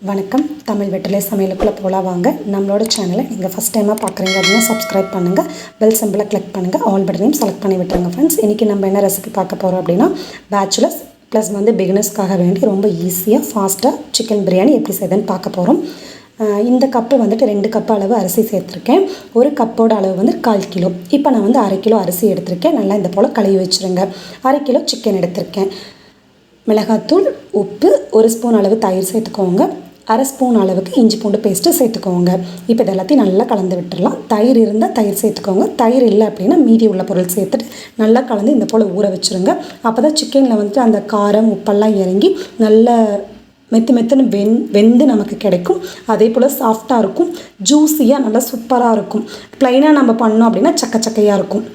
வணக்கம் தமிழ் வெற்றிலை சமையலுக்குள்ளே போகலாம் வாங்க. நம்மளோட சேனலை நீங்கள் ஃபஸ்ட் டைமாக பார்க்குறீங்க அப்படின்னா சப்ஸ்கிரைப் பண்ணுங்கள், பெல் சிம்பிளை கிளிக் பண்ணுங்கள், ஆல் பட்டனையும் செலக்ட் பண்ணி விட்டுருங்க ஃப்ரெண்ட்ஸ். இன்றைக்கி நம்ம என்ன ரெசிபி பார்க்க போகிறோம் அப்படின்னா பேச்சுலர்ஸ் ப்ளஸ் பிகினர்ஸ்க்காக வேண்டி ரொம்ப ஈஸியாக ஃபாஸ்ட்டாக சிக்கன் பிரியாணி எப்படி செய்யுதுன்னு பார்க்க போகிறோம். இந்த கப்பு 2 கப் அளவு அரிசி சேர்த்துருக்கேன். ஒரு கப்போட அளவு 1/4 கிலோ. இப்போ நான் 1/2 கிலோ அரிசி எடுத்திருக்கேன். நல்லா இந்த போல் கழுவி வச்சுருங்க. 1/2 கிலோ சிக்கன் எடுத்திருக்கேன். மிளகாத்தூள், உப்பு, 1 ஸ்பூன் அளவு தயிர் சேர்த்துக்கோங்க. 1/2 ஸ்பூன் அளவுக்கு இஞ்சி பூண்டு பேஸ்ட்டு சேர்த்துக்கோங்க. இப்போ இது எல்லாத்தையும் நல்லா கலந்து விட்டுடலாம். தயிர் இருந்தால் தயிர் சேர்த்துக்கோங்க, தயிர் இல்லை அப்படின்னா மீதி உள்ள பொருள் சேர்த்துட்டு நல்லா கலந்து இந்த போல் ஊற வச்சுருங்க. அப்போ தான் சிக்கனில் அந்த காரம் உப்பெல்லாம் இறங்கி நல்ல மெத்துன்னு வெந்து நமக்கு கிடைக்கும். அதே போல் சாஃப்டாக இருக்கும், ஜூஸியாக நல்லா சூப்பராக இருக்கும். ப்ளைனாக நம்ம பண்ணோம் அப்படின்னா சக்கையாக இருக்கும்.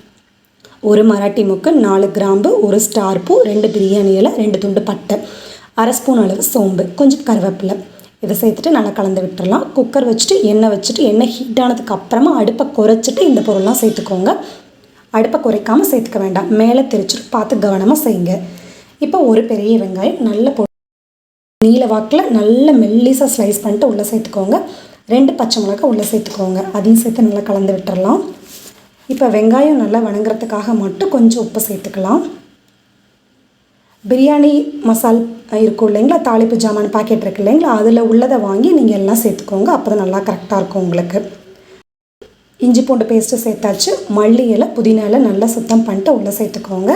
1 மராட்டி முக்கு, 4 கிராம்பு, 1 ஸ்டார் பூ, 2 பிரியாணி இலை, 2 துண்டு பட்டை, 1/2 ஸ்பூன் அளவு சோம்பு, கொஞ்சம் கருவேப்பிலை, இதை சேர்த்துட்டு நல்லா கலந்து விட்டுடலாம். குக்கர் வச்சுட்டு எண்ணெய் ஹீட் ஆனதுக்கு அப்புறமா அடுப்பை குறைச்சிட்டு இந்த பொருள்லாம் சேர்த்துக்கோங்க. அடுப்பை குறைக்காமல் சேர்த்துக்க வேண்டாம், மேலே தெரிச்சிட்டு பார்த்து கவனமாக செய்யுங்க. இப்போ ஒரு பெரிய வெங்காயம் நல்ல நீல வாக்கில் நல்ல மெல்லிஸாக ஸ்லைஸ் பண்ணிட்டு உள்ளே சேர்த்துக்கோங்க. 2 பச்சை மிளகாய் உள்ளே சேர்த்துக்கோங்க. அதையும் சேர்த்து நல்லா கலந்து விட்டுடலாம். இப்போ வெங்காயம் நல்லா வணங்குறதுக்காக மட்டும் கொஞ்சம் உப்பு சேர்த்துக்கலாம். பிரியாணி மசால் இருக்கும் இல்லைங்களா, தாளிப்பு ஜாமான் பாக்கெட் இருக்குது இல்லைங்களா, அதில் உள்ளதை வாங்கி நீங்கள் எல்லாம் சேர்த்துக்கோங்க. அப்போ தான் நல்லா கரெக்டாக இருக்கும் உங்களுக்கு. இஞ்சி பூண்டு பேஸ்ட்டு சேர்த்தாச்சு. மல்லி இலை, புதினா இலை நல்லா சுத்தம் பண்ணிட்டு உள்ளே சேர்த்துக்கோங்க.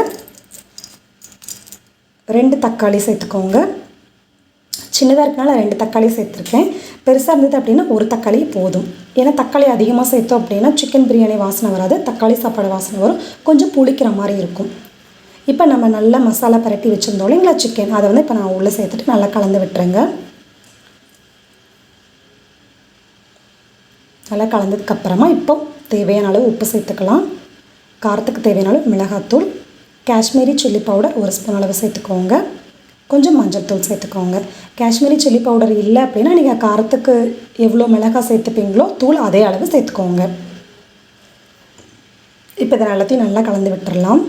2 தக்காளி சேர்த்துக்கோங்க. சின்னதாக இருக்கனால 2 தக்காளி சேர்த்துருக்கேன். பெருசாக இருந்தது அப்படின்னா 1 தக்காளி போதும். ஏன்னா தக்காளி அதிகமாக சேர்த்தோம் அப்படின்னா சிக்கன் பிரியாணி வாசனை வராது, தக்காளி சாப்பாடு வாசனை வரும், கொஞ்சம் புளிக்கிற மாதிரி இருக்கும். இப்போ நம்ம நல்லா மசாலா பரட்டி வச்சுருந்தோம் இல்லைங்களா சிக்கன், அதை இப்போ நான் உள்ளே சேர்த்துட்டு நல்லா கலந்து விட்டுருங்க. நல்லா கலந்ததுக்கப்புறமா இப்போ தேவையான அளவு உப்பு சேர்த்துக்கலாம். காரத்துக்கு தேவையான அளவு மிளகாத்தூள், காஷ்மீரி சில்லி பவுடர் 1 ஸ்பூன் அளவு சேர்த்துக்கோங்க. கொஞ்சம் மஞ்சள் தூள் சேர்த்துக்கோங்க. காஷ்மீரி சில்லி பவுடர் இல்லை அப்படின்னா நீங்கள் காரத்துக்கு எவ்வளோ மிளகாய் சேர்த்துப்பீங்களோ தூள் அதே அளவு சேர்த்துக்கோங்க. இப்போ இதை எல்லாத்தையும் நல்லா கலந்து விட்டுடலாம்.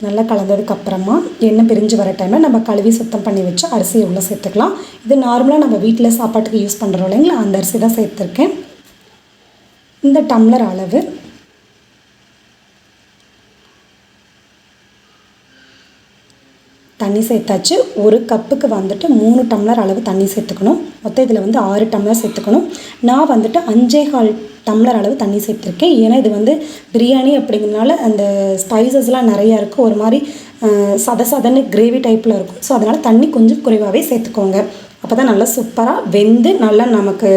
நல்லா கலந்ததுக்கப்புறமா எண்ணெய் பிரிஞ்சு வர டைமில் நம்ம கழுவி சுத்தம் பண்ணி வச்சு அரிசியை உள்ளே சேர்த்துக்கலாம். இது நார்மலாக நம்ம வீட்டில் சாப்பாட்டுக்கு யூஸ் பண்ணுறோம் இல்லைங்களா, அந்த அரிசி தான் சேர்த்துருக்கேன். இந்த டம்ளர் அளவு தண்ணி சேர்த்தாச்சு. 1 கப்புக்கு 3 டம்ளர் அளவு தண்ணி சேர்த்துக்கணும். மொத்தம் இதில் 6 டம்ளர் சேர்த்துக்கணும். நான் 5.25 டம்ளர் அளவு தண்ணி சேர்த்துருக்கேன். ஏன்னா இது பிரியாணி அப்படிங்கிறதுனால அந்த ஸ்பைசஸ்லாம் நிறையா இருக்கும், ஒரு மாதிரி சதன்னு கிரேவி டைப்பில் இருக்கும். ஸோ அதனால் தண்ணி கொஞ்சம் குறைவாகவே சேர்த்துக்கோங்க. அப்போ தான் நல்லா சூப்பராக வெந்து நல்லா நமக்கு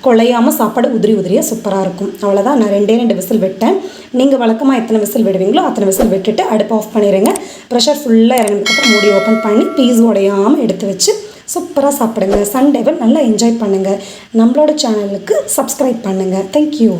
குழையாமல் சாப்பாடு உதிரியாக சூப்பராக இருக்கும். அவ்வளோதான். நான் 2 விசில் விட்டேன். நீங்கள் வழக்கமாக எத்தனை விசில் விடுவீங்களோ அத்தனை விசில் விட்டுட்டு அடுப்பு ஆஃப் பண்ணிடுங்க. ப்ரெஷர் ஃபுல்லாக இறங்கினதுக்கப்புறம் மூடி ஓப்பன் பண்ணி பீஸ் உடையாமல் எடுத்து வச்சு சூப்பராக சாப்பிடுங்க. சண்டேவை நல்லா என்ஜாய் பண்ணுங்கள். நம்மளோட சேனலுக்கு சப்ஸ்கிரைப் பண்ணுங்கள். தேங்க்யூ.